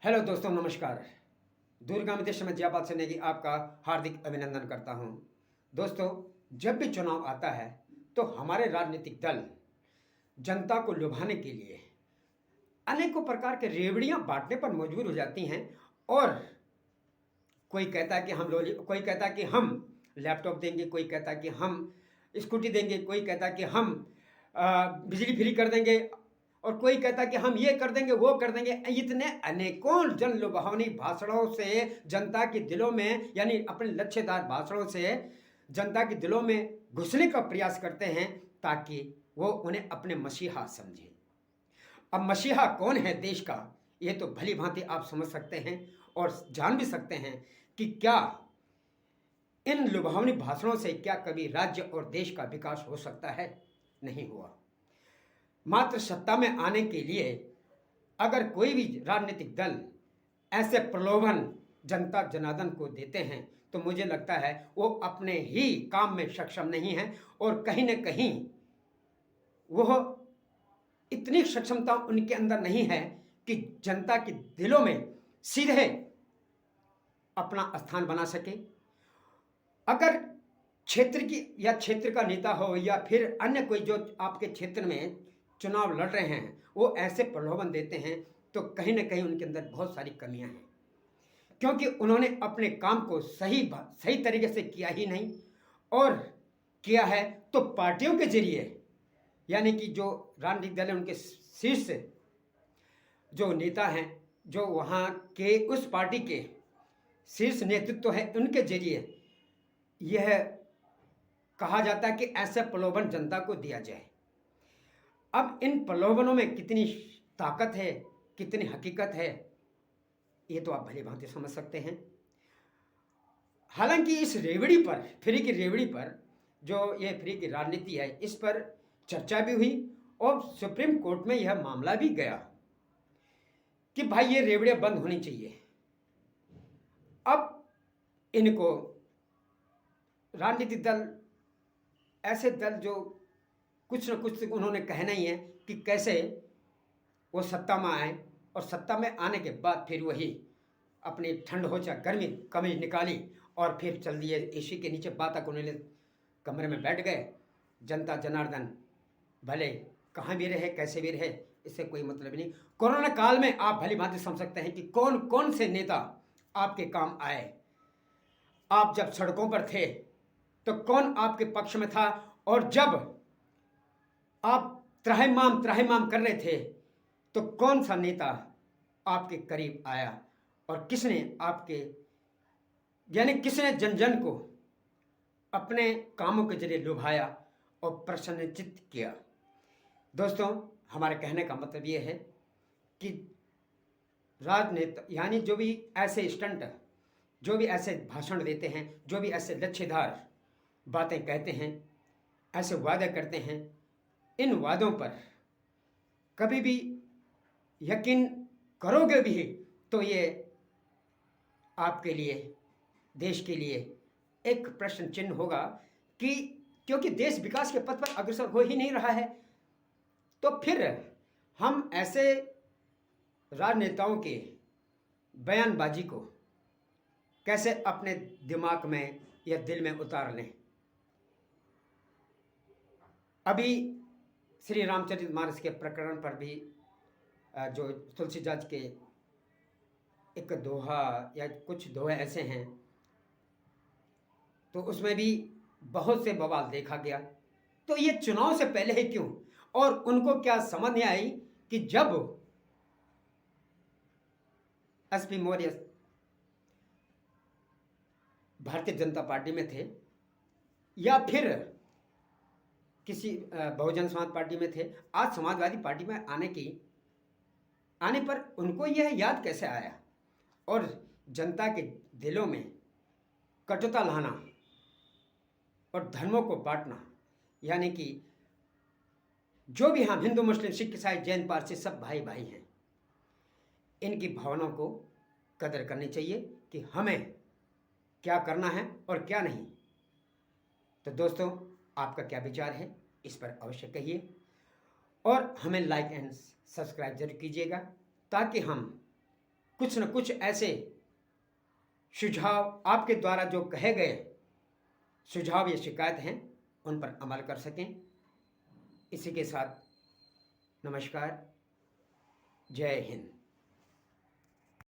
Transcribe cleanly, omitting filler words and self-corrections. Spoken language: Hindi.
हेलो दोस्तों, नमस्कार। दूरगामी समय जयपाल से नेगी आपका हार्दिक अभिनंदन करता हूं। दोस्तों, जब भी चुनाव आता है तो हमारे राजनीतिक दल जनता को लुभाने के लिए अनेकों प्रकार के रेवड़ियां बांटने पर मजबूर हो जाती हैं। और कोई कहता है कि हम लोली, कोई कहता है कि हम लैपटॉप देंगे, कोई कहता है कि हम स्कूटी देंगे, कोई कहता है कि हम बिजली फ्री कर देंगे, और कोई कहता है कि हम ये कर देंगे, वो कर देंगे। इतने अनेकों जन लुभावनी भाषणों से जनता के दिलों में, यानी अपने लक्ष्यदार भाषणों से जनता के दिलों में घुसने का प्रयास करते हैं ताकि वो उन्हें अपने मसीहा समझे। अब मसीहा कौन है देश का, ये तो भली भांति आप समझ सकते हैं और जान भी सकते हैं कि क्या इन लुभावनी भाषणों से क्या कभी राज्य और देश का विकास हो सकता है? नहीं हुआ। मात्र सत्ता में आने के लिए अगर कोई भी राजनीतिक दल ऐसे प्रलोभन जनता जनार्दन को देते हैं तो मुझे लगता है वो अपने ही काम में सक्षम नहीं है, और कहीं न कहीं वह इतनी सक्षमता उनके अंदर नहीं है कि जनता के दिलों में सीधे अपना स्थान बना सके। अगर क्षेत्र की या क्षेत्र का नेता हो या फिर अन्य कोई जो आपके क्षेत्र में चुनाव लड़ रहे हैं, वो ऐसे प्रलोभन देते हैं तो कहीं ना कहीं उनके अंदर बहुत सारी कमियां हैं, क्योंकि उन्होंने अपने काम को सही तरीके से किया ही नहीं, और किया है तो पार्टियों के जरिए, यानी कि जो राजनीतिक दल है उनके शीर्ष जो नेता हैं, जो वहाँ के उस पार्टी के शीर्ष नेतृत्व है, उनके जरिए यह कहा जाता है कि ऐसे प्रलोभन जनता को दिया जाए। अब इन प्रलोभनों में कितनी ताकत है, कितनी हकीकत है, ये तो आप भली भांति समझ सकते हैं। हालांकि इस रेवड़ी पर, फ्री की रेवड़ी पर, जो ये फ्री की राजनीति है, इस पर चर्चा भी हुई और सुप्रीम कोर्ट में यह मामला भी गया कि भाई ये रेवड़ियां बंद होनी चाहिए। अब इनको राजनीतिक दल, ऐसे दल जो कुछ न कुछ उन्होंने कहना ही है कि कैसे वो सत्ता में आए, और सत्ता में आने के बाद फिर वही अपनी ठंड हो चाहे गर्मी कमीज निकाली और फिर चल दिए एसी के नीचे बाता कोने ले कमरे में बैठ गए। जनता जनार्दन भले कहाँ भी रहे, कैसे भी रहे, इससे कोई मतलब नहीं। कोरोना काल में आप भली भांति समझ सकते हैं कि कौन कौन से नेता आपके काम आए। आप जब सड़कों पर थे तो कौन आपके पक्ष में था, और जब आप त्राहिमाम कर रहे थे तो कौन सा नेता आपके करीब आया, और किसने आपके, यानी किसने जन जन को अपने कामों के जरिए लुभाया और प्रसन्नचित्त किया। दोस्तों, हमारे कहने का मतलब ये है कि राजनेता, यानी जो भी ऐसे स्टंट, जो भी ऐसे भाषण देते हैं, जो भी ऐसे लक्ष्यदार बातें कहते हैं, ऐसे वादे करते हैं, इन वादों पर कभी भी यकीन करोगे भी तो ये आपके लिए, देश के लिए एक प्रश्न चिन्ह होगा कि क्योंकि देश विकास के पथ पर अग्रसर हो ही नहीं रहा है, तो फिर हम ऐसे राजनेताओं के बयानबाजी को कैसे अपने दिमाग में या दिल में उतार लें। अभी श्री रामचरितमानस के प्रकरण पर भी जो तुलसीदास के एक दोहा या कुछ दोहे ऐसे हैं, तो उसमें भी बहुत से बवाल देखा गया। तो ये चुनाव से पहले ही क्यों, और उनको क्या समझ नहीं आई कि जब एसपी मौर्य भारतीय जनता पार्टी में थे या फिर किसी बहुजन समाज पार्टी में थे, आज समाजवादी पार्टी में आने पर उनको यह याद कैसे आया, और जनता के दिलों में कटुता लाना और धर्मों को बांटना, यानी कि जो भी हम हिंदू मुस्लिम सिख ईसाई जैन पारसी सब भाई भाई हैं, इनकी भावनाओं को कदर करनी चाहिए कि हमें क्या करना है और क्या नहीं। तो दोस्तों, आपका क्या विचार है इस पर अवश्य कहिए, और हमें लाइक एंड सब्सक्राइब जरूर कीजिएगा ताकि हम कुछ न कुछ ऐसे सुझाव आपके द्वारा जो कहे गए सुझाव या शिकायत हैं उन पर अमल कर सकें। इसी के साथ नमस्कार, जय हिंद।